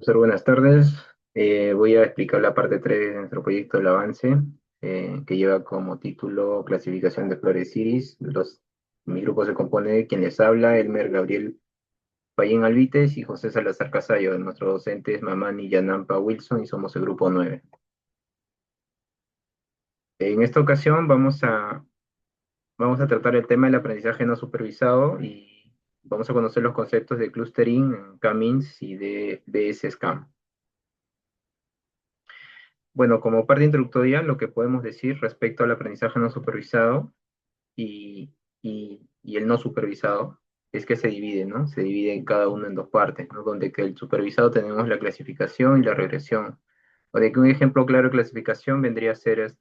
Buenas tardes. Voy a explicar la parte 3 de nuestro proyecto El Avance, que lleva como título Clasificación de Flores Iris. Mi grupo se compone de quien les habla, Elmer Gabriel Payín Alvites y José Salazar Casayo. Nuestros docentes Mamani Yanampa Wilson y somos el grupo 9. En esta ocasión vamos a tratar el tema del aprendizaje no supervisado y vamos a conocer los conceptos de clustering, K-means y de BS-SCAM. Bueno, como parte introductoria, lo que podemos decir respecto al aprendizaje no supervisado y, y el no supervisado es que se divide, ¿no? Se divide en cada uno en dos partes, ¿no? Donde que el supervisado tenemos la clasificación y la regresión. O de que un ejemplo claro de clasificación vendría a ser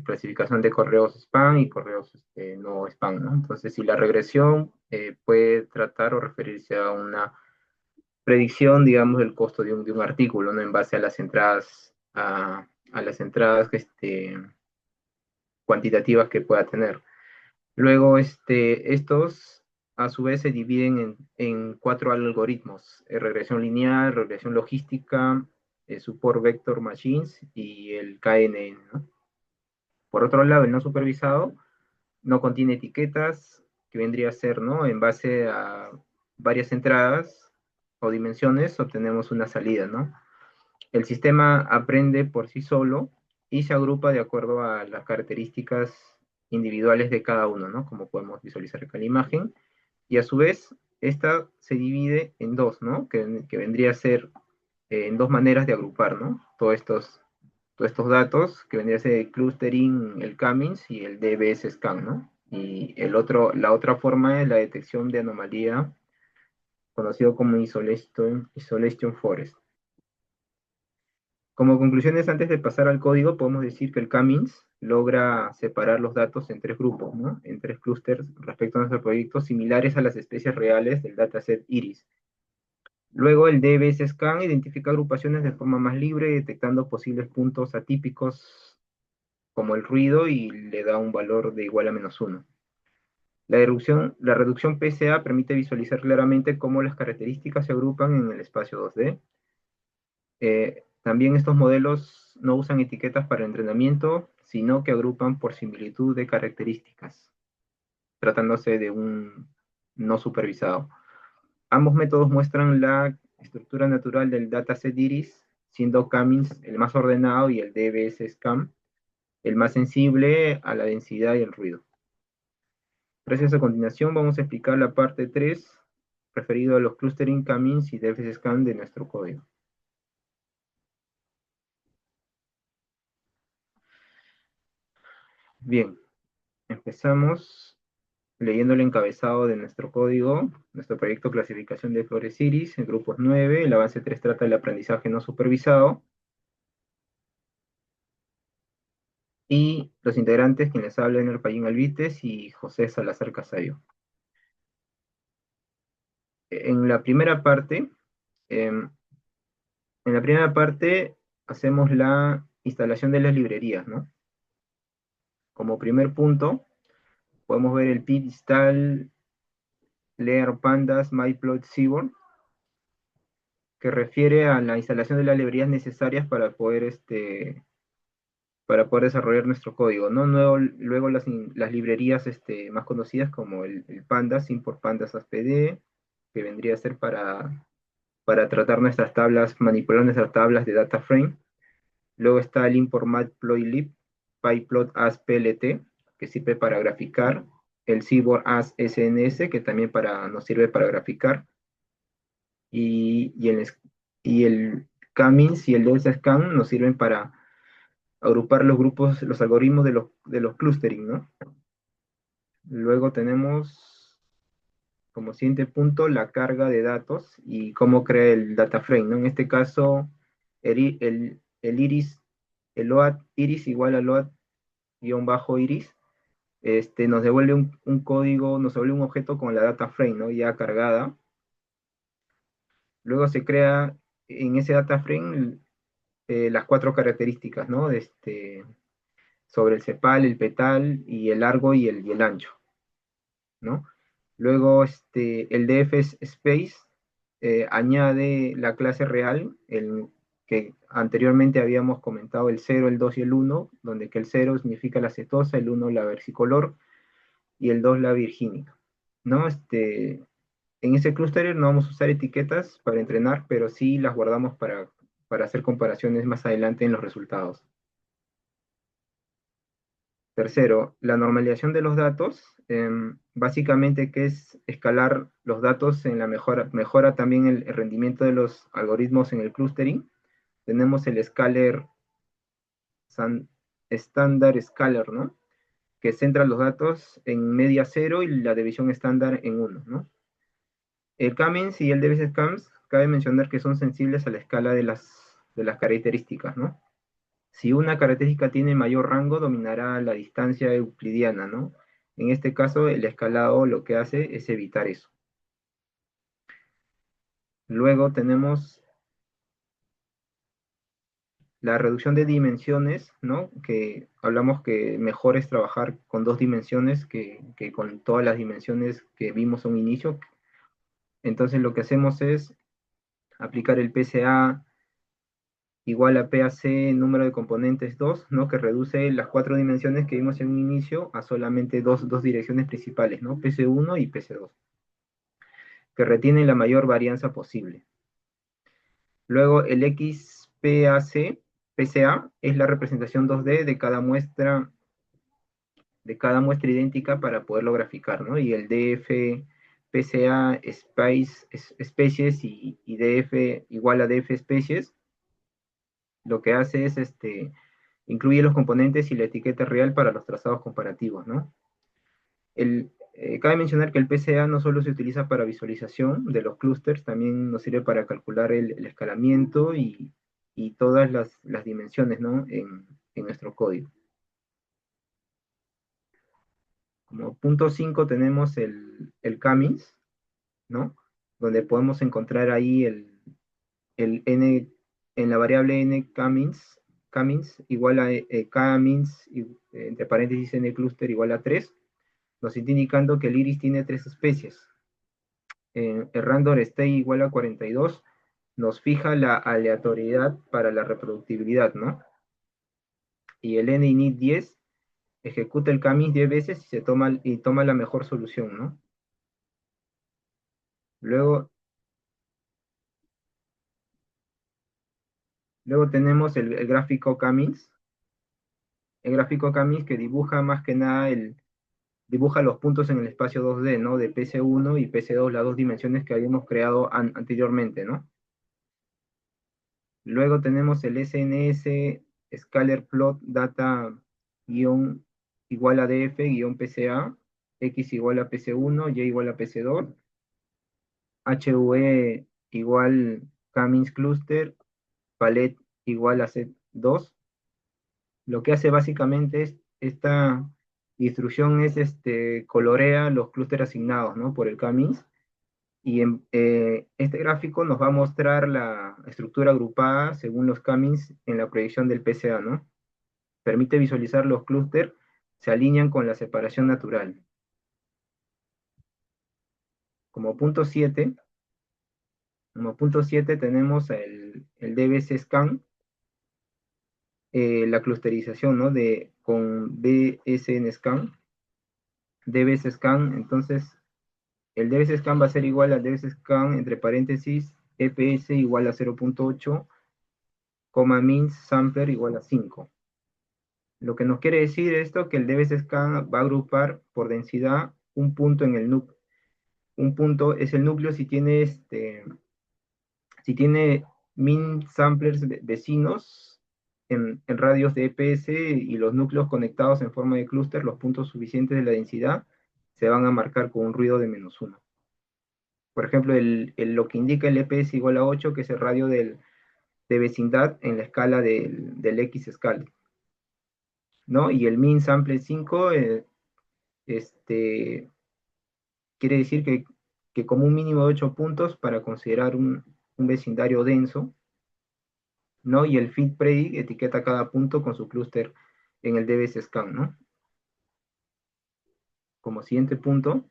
clasificación de correos spam y correos no spam, ¿no? Entonces, si la regresión puede tratar o referirse a una predicción, digamos, del costo de un artículo, ¿no? En base a las entradas, a las entradas cuantitativas que pueda tener. Luego, estos a su vez se dividen en cuatro algoritmos: regresión lineal, regresión logística, support vector machines y el KNN, ¿no? Por otro lado, el no supervisado no contiene etiquetas, que vendría a ser, ¿no? En base a varias entradas o dimensiones obtenemos una salida, ¿no? El sistema aprende por sí solo y se agrupa de acuerdo a las características individuales de cada uno, ¿no? Como podemos visualizar acá en la imagen. Y a su vez, esta se divide en dos, ¿no? Que vendría a ser en dos maneras de agrupar, ¿no? Todos estos datos, que vendría a ser el clustering, el Cummings y el DBS scan, ¿no? Y la otra forma es la detección de anomalía, conocido como isolation forest. Como conclusiones, antes de pasar al código, podemos decir que el Cummings logra separar los datos en tres grupos, ¿no? En tres clústeres respecto a nuestro proyecto, similares a las especies reales del dataset Iris. Luego el DBS-Scan identifica agrupaciones de forma más libre, detectando posibles puntos atípicos como el ruido y le da un valor de igual a -1. La reducción PSA permite visualizar claramente cómo las características se agrupan en el espacio 2D. También estos modelos no usan etiquetas para entrenamiento, sino que agrupan por similitud de características, tratándose de un no supervisado. Ambos métodos muestran la estructura natural del dataset Iris, siendo Cummings el más ordenado y el DBS-SCAM el más sensible a la densidad y el ruido. Gracias. A continuación vamos a explicar la parte 3, referido a los clustering, Cummings y DBS-SCAM de nuestro código. Bien, empezamos leyendo el encabezado de nuestro código, nuestro proyecto Clasificación de Flores Iris, en grupos 9. El avance 3 trata del aprendizaje no supervisado. Y los integrantes, quienes hablan, el Payín Alvites y José Salazar Casayo. En la primera parte, em, en la primera parte hacemos la instalación de las librerías, ¿no? Como primer punto, podemos ver el pip install leer pandas myplot seaborn, que refiere a la instalación de las librerías necesarias para poder desarrollar nuestro código, ¿no? Luego las librerías más conocidas como el pandas, import pandas ASPD, que vendría a ser para tratar nuestras tablas, manipular nuestras tablas de data frame. Luego está el import matplotlib, pyplot as plt, que sirve para graficar. El seaborn as sns, que también nos sirve para graficar. Y el Cummings y el DSSCAN nos sirven para agrupar los grupos, los algoritmos de los clustering, ¿no? Luego tenemos como siguiente punto la carga de datos y cómo crea el data frame, ¿no? En este caso, el iris, el load iris igual a load guión bajo iris, nos devuelve un código, nos devuelve un objeto con la data frame, ¿no? Ya cargada. Luego se crea en ese data frame las cuatro características, ¿no? Sobre el cepal, el petal y el largo y el ancho, ¿no? Luego el df space añade la clase real, que anteriormente habíamos comentado el 0, el 2 y el 1, donde que el 0 significa la cetosa, el 1 la versicolor y el 2 la virgínica, ¿no? En ese clúster no vamos a usar etiquetas para entrenar, pero sí las guardamos para hacer comparaciones más adelante en los resultados. Tercero, la normalización de los datos, básicamente que es escalar los datos en la mejora también el rendimiento de los algoritmos en el clustering. Tenemos el scaler, estándar scalar, ¿no? Que centra los datos en media cero y la división estándar en uno, ¿no? El Cummings y el DBSCAMS, cabe mencionar que son sensibles a la escala de las características, ¿no? Si una característica tiene mayor rango, dominará la distancia euclidiana, ¿no? En este caso, el escalado lo que hace es evitar eso. Luego tenemos la reducción de dimensiones, ¿no? Que hablamos que mejor es trabajar con 2 dimensiones que con todas las dimensiones que vimos a un inicio. Entonces lo que hacemos es aplicar el PCA igual a PAC número de componentes 2, ¿no? Que reduce las 4 dimensiones que vimos en un inicio a solamente dos direcciones principales, ¿no? PC1 y PC2, que retienen la mayor varianza posible. Luego el XPAC, PCA, es la representación 2D de cada muestra idéntica para poderlo graficar, ¿no? Y el DF PCA Species y DF igual a DF Species, lo que hace es incluye los componentes y la etiqueta real para los trazados comparativos, ¿no? Cabe mencionar que el PCA no solo se utiliza para visualización de los clústeres, también nos sirve para calcular el escalamiento y todas las dimensiones, ¿no? En nuestro código. Como punto 5 tenemos el Cummings, ¿no? Donde podemos encontrar ahí el n, en la variable n Cummings igual a Cummings, entre paréntesis n cluster igual a 3, nos está indicando que el iris tiene 3 especies. El random stay igual a 42 nos fija la aleatoriedad para la reproductibilidad, ¿no? Y el ninit 10 ejecuta el Cummings 10 veces y toma la mejor solución, ¿no? Luego tenemos el gráfico Cummings. El gráfico Cummings que dibuja más que nada dibuja los puntos en el espacio 2D, ¿no? De PC1 y PC2, las 2 dimensiones que habíamos creado anteriormente, ¿no? Luego tenemos el SNS Scalar Plot Data guión igual a DF guión PCA, X igual a PC1, Y igual a PC2, HVE igual Cummings Cluster, Palette igual a Z2. Lo que hace básicamente es esta instrucción es colorea los clústeres asignados, ¿no? Por el Cummings. Y este gráfico nos va a mostrar la estructura agrupada según los Cummings en la proyección del PCA, ¿no? Permite visualizar los clústeres, se alinean con la separación natural. Como punto 7, tenemos el DBC Scan, la clusterización, ¿no? Con BSN Scan, DBC Scan, entonces el DBC Scan va a ser igual al DBC Scan entre paréntesis EPS igual a 0.8, min sampler igual a 5. Lo que nos quiere decir esto que el DBC Scan va a agrupar por densidad un punto en el núcleo. Un punto es el núcleo si tiene min samplers vecinos en radios de EPS y los núcleos conectados en forma de clúster, los puntos suficientes de la densidad se van a marcar con un ruido de -1. Por ejemplo, lo que indica el EPS igual a 8, que es el radio de vecindad en la escala del X escala, ¿no? Y el min sample 5 quiere decir que como un mínimo de 8 puntos para considerar un vecindario denso, ¿no? Y el fit predict etiqueta cada punto con su clúster en el DBS scan, ¿no? Como siguiente punto,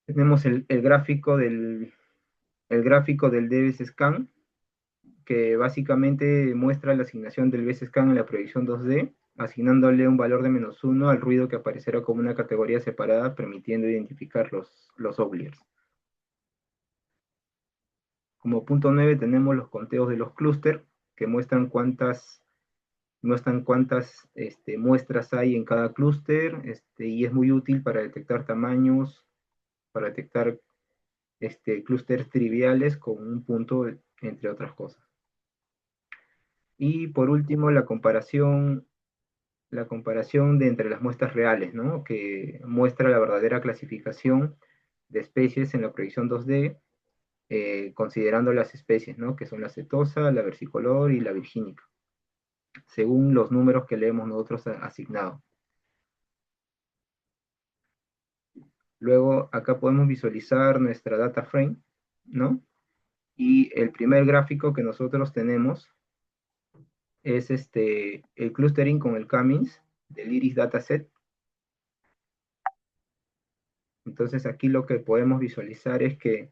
tenemos el gráfico el gráfico del DBSScan, que básicamente muestra la asignación del BSScan en la proyección 2D, asignándole un valor de -1 al ruido que aparecerá como una categoría separada, permitiendo identificar los outliers. Como punto 9 tenemos los conteos de los clústeres, que muestran cuántas muestras hay en cada clúster, y es muy útil para detectar tamaños, para detectar clústeres triviales con un punto, entre otras cosas. Y por último, la comparación de entre las muestras reales, ¿no? Que muestra la verdadera clasificación de especies en la proyección 2D, considerando las especies, ¿no? Que son la setosa, la versicolor y la virgínica, según los números que le hemos nosotros asignado. Luego acá podemos visualizar nuestra data frame, ¿no? Y el primer gráfico que nosotros tenemos es el clustering con el Cummins del Iris Dataset. Entonces aquí lo que podemos visualizar es que,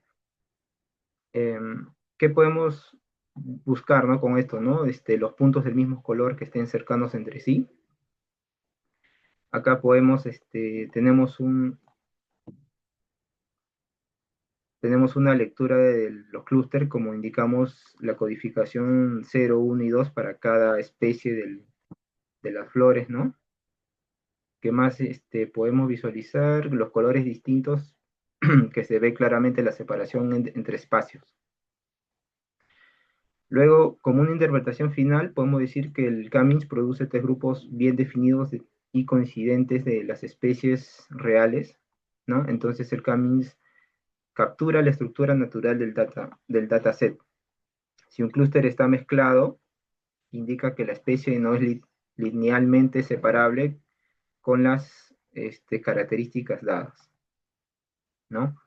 ¿qué podemos buscar, ¿no? Con esto, ¿no? Los puntos del mismo color que estén cercanos entre sí. Acá tenemos una lectura de los clústeres, como indicamos la codificación 0, 1 y 2 para cada especie de las flores, ¿no? ¿Qué más podemos visualizar? Los colores distintos, que se ve claramente la separación entre espacios. Luego, como una interpretación final, podemos decir que el Cummins produce tres grupos bien definidos y coincidentes de las especies reales, ¿no? Entonces el Cummins captura la estructura natural del dataset. Si un clúster está mezclado, indica que la especie no es linealmente separable con las características dadas, ¿no?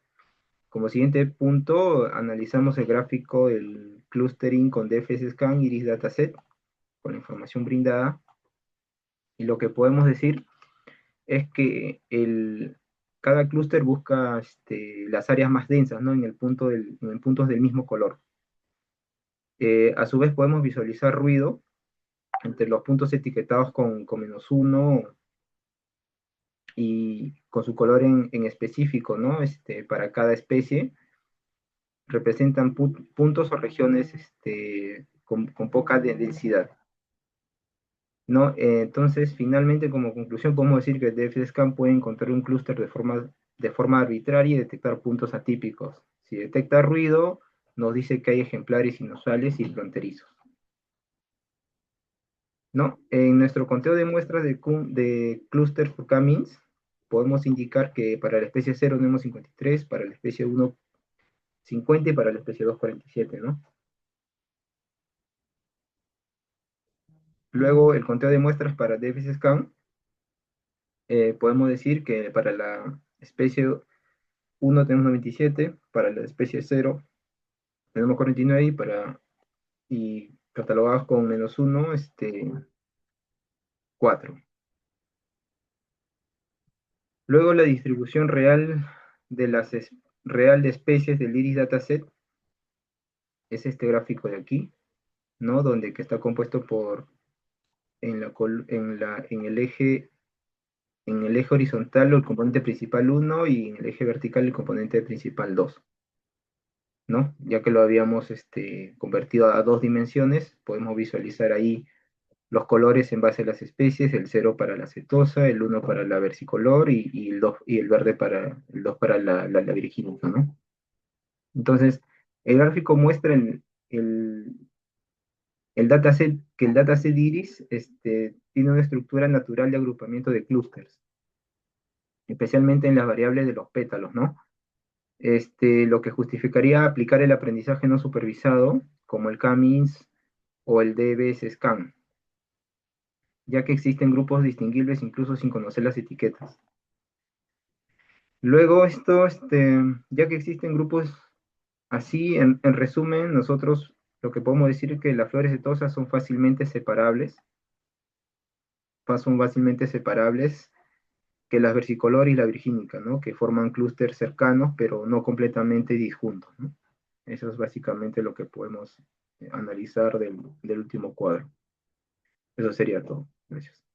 Como siguiente punto, analizamos el gráfico del clustering con DFS-Scan Iris Dataset, con la información brindada, y lo que podemos decir es que cada clúster busca las áreas más densas, ¿no? En puntos del mismo color. A su vez podemos visualizar ruido entre los puntos etiquetados con -1 y con su color en específico, ¿no? Para cada especie, representan puntos o regiones con poca densidad, ¿no? Entonces, finalmente, como conclusión, podemos decir que el DFSCAN puede encontrar un clúster de forma arbitraria y detectar puntos atípicos. Si detecta ruido, nos dice que hay ejemplares inusuales y fronterizos, ¿no? En nuestro conteo de muestras de clúster por Cummins, podemos indicar que para la especie 0 tenemos 53, para la especie 1 50 y para la especie 2 47, ¿no? Luego, el conteo de muestras para DFSCAN, podemos decir que para la especie 1 tenemos 97, para la especie 0 tenemos 49 y catalogados con -1, 4. Luego la distribución real de especies del Iris Dataset es este gráfico de aquí, ¿no? Donde que está compuesto por en el eje horizontal el componente principal 1 y en el eje vertical el componente principal 2, ¿no? Ya que lo habíamos convertido a dos dimensiones, podemos visualizar ahí los colores en base a las especies, el 0 para la setosa, el 1 para la versicolor y el verde para el 2 para la virgínica, ¿no? Entonces, el gráfico muestra que el dataset iris tiene una estructura natural de agrupamiento de clústeres, especialmente en las variables de los pétalos, ¿no? Lo que justificaría aplicar el aprendizaje no supervisado, como el Cummins o el DBS-Scan, ya que existen grupos distinguibles incluso sin conocer las etiquetas. Luego, ya que existen grupos así, en resumen, nosotros lo que podemos decir es que las flores setosas son fácilmente separables que las versicolor y la virgínica, ¿no? Que forman clústeres cercanos, pero no completamente disjuntos, ¿no? Eso es básicamente lo que podemos analizar del último cuadro. Eso sería todo. Gracias.